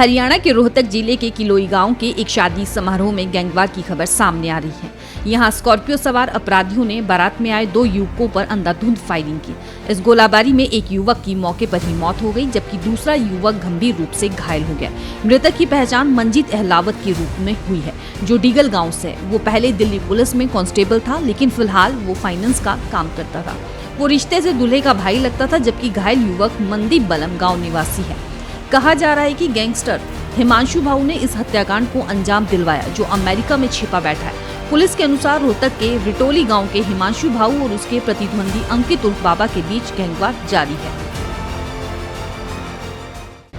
हरियाणा के रोहतक जिले के किलोई गांव के एक शादी समारोह में गैंगवार की खबर सामने आ रही है। यहां स्कॉर्पियो सवार अपराधियों ने बारात में आए 2 युवकों पर अंधाधुंध फायरिंग की। इस गोलाबारी में एक युवक की मौके पर ही मौत हो गई, जबकि दूसरा युवक गंभीर रूप से घायल हो गया। मृतक की पहचान मंजीत अहलावत के रूप में हुई है, जो डीगल गाँव से। वो पहले दिल्ली पुलिस में कांस्टेबल था, लेकिन फिलहाल वो फाइनेंस का काम करता था। वो रिश्ते से दूल्हे का भाई लगता था, जबकि घायल युवक मंदीप बलम गाँव निवासी है। कहा जा रहा है कि गैंगस्टर हिमांशु भाऊ ने इस हत्याकांड को अंजाम दिलवाया, जो अमेरिका में छिपा बैठा है। पुलिस के अनुसार रोहतक के रिटोली गांव के हिमांशु भाऊ और उसके प्रतिद्वंदी अंकित उर्फ बाबा के बीच गैंगवार जारी है।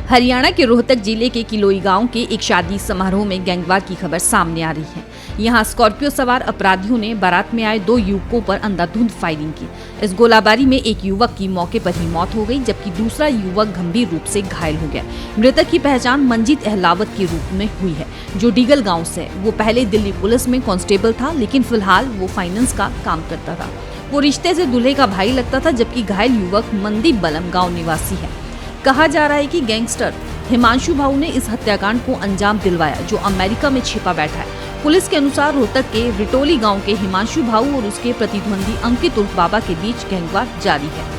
हरियाणा के रोहतक जिले के किलोई गांव के एक शादी समारोह में गैंगवार की खबर सामने आ रही है। यहां स्कॉर्पियो सवार अपराधियों ने बारात में आए 2 युवकों पर अंधाधुंध फायरिंग की। इस गोलाबारी में एक युवक की मौके पर ही मौत हो गई, जबकि दूसरा युवक गंभीर रूप से घायल हो गया। मृतक की पहचान मंजीत अहलावत के रूप में हुई है, जो डीगल गाँव से। वो पहले दिल्ली पुलिस में कांस्टेबल था, लेकिन फिलहाल वो फाइनेंस का काम करता था। वो रिश्ते से दूल्हे का भाई लगता था, जबकि घायल युवक मंदीप बलम गाँव निवासी है। कहा जा रहा है कि गैंगस्टर हिमांशु भाऊ ने इस हत्याकांड को अंजाम दिलवाया, जो अमेरिका में छिपा बैठा है। पुलिस के अनुसार रोहतक के रिटोली गांव के हिमांशु भाऊ और उसके प्रतिद्वंदी अंकित उर्फ बाबा के बीच गैंगवार जारी है।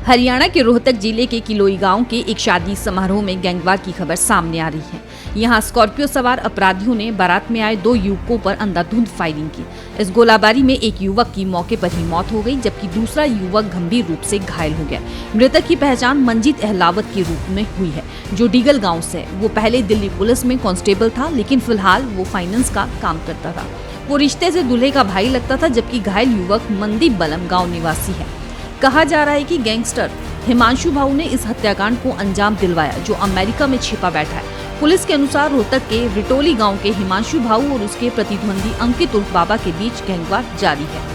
हरियाणा के रोहतक जिले के किलोई गांव के एक शादी समारोह में गैंगवार की खबर सामने आ रही है। यहां स्कॉर्पियो सवार अपराधियों ने बारात में आए 2 युवकों पर अंधाधुंध फायरिंग की। इस गोलाबारी में एक युवक की मौके पर ही मौत हो गई, जबकि दूसरा युवक गंभीर रूप से घायल हो गया। मृतक की पहचान मंजीत अहलावत के रूप में हुई है, जो डीगल गाँव से। वो पहले दिल्ली पुलिस में कांस्टेबल था, लेकिन फिलहाल वो फाइनेंस का काम करता था। वो रिश्ते से दूल्हे का भाई लगता था, जबकि घायल युवक मंदीप बलम गाँव निवासी है। कहा जा रहा है कि गैंगस्टर हिमांशु भाऊ ने इस हत्याकांड को अंजाम दिलवाया, जो अमेरिका में छिपा बैठा है। पुलिस के अनुसार रोहतक के रिटोली गांव के हिमांशु भाऊ और उसके प्रतिद्वंदी अंकित उर्फ बाबा के बीच गैंगवार जारी है।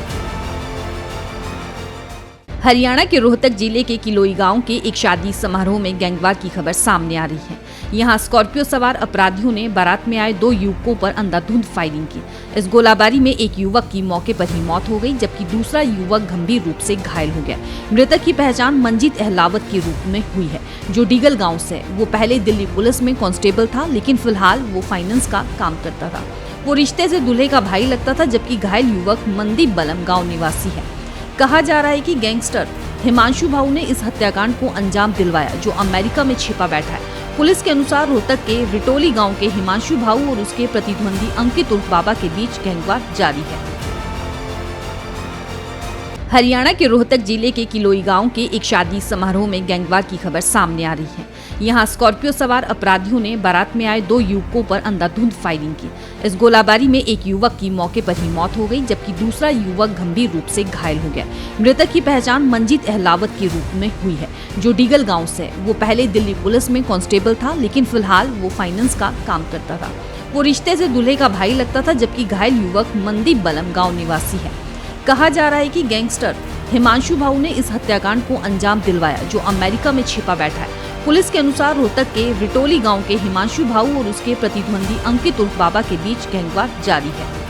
हरियाणा के रोहतक जिले के किलोई गांव के एक शादी समारोह में गैंगवार की खबर सामने आ रही है। यहां स्कॉर्पियो सवार अपराधियों ने बारात में आए 2 युवकों पर अंधाधुंध फायरिंग की। इस गोलाबारी में एक युवक की मौके पर ही मौत हो गई, जबकि दूसरा युवक गंभीर रूप से घायल हो गया। मृतक की पहचान मंजीत अहलावत के रूप में हुई है, जो डीगल गाँव से। वो पहले दिल्ली पुलिस में कांस्टेबल था, लेकिन फिलहाल वो फाइनेंस का काम करता था। वो रिश्ते से दूल्हे का भाई लगता था, जबकि घायल युवक मंदीप बलम गाँव निवासी है। कहा जा रहा है कि गैंगस्टर हिमांशु भाऊ ने इस हत्याकांड को अंजाम दिलवाया, जो अमेरिका में छिपा बैठा है। पुलिस के अनुसार रोहतक के रिटोली गांव के हिमांशु भाऊ और उसके प्रतिद्वंदी अंकित उर्फ बाबा के बीच गैंगवार जारी है। हरियाणा के रोहतक जिले के किलोई गांव के एक शादी समारोह में गैंगवार की खबर सामने आ रही है। यहां स्कॉर्पियो सवार अपराधियों ने बारात में आए 2 युवकों पर अंधाधुंध फायरिंग की। इस गोलाबारी में एक युवक की मौके पर ही मौत हो गई, जबकि दूसरा युवक गंभीर रूप से घायल हो गया। मृतक की पहचान मंजीत अहलावत के रूप में हुई है, जो डीगल गाँव से। वो पहले दिल्ली पुलिस में कांस्टेबल था, लेकिन फिलहाल वो फाइनेंस का काम करता था। वो रिश्ते से दूल्हे का भाई लगता था, जबकि घायल युवक मंदीप बलम गाँव निवासी है। कहा जा रहा है कि गैंगस्टर हिमांशु भाऊ ने इस हत्याकांड को अंजाम दिलवाया, जो अमेरिका में छिपा बैठा है। पुलिस के अनुसार रोहतक के रिटोली गांव के हिमांशु भाऊ और उसके प्रतिद्वंदी अंकित उर्फ बाबा के बीच गैंगवार जारी है।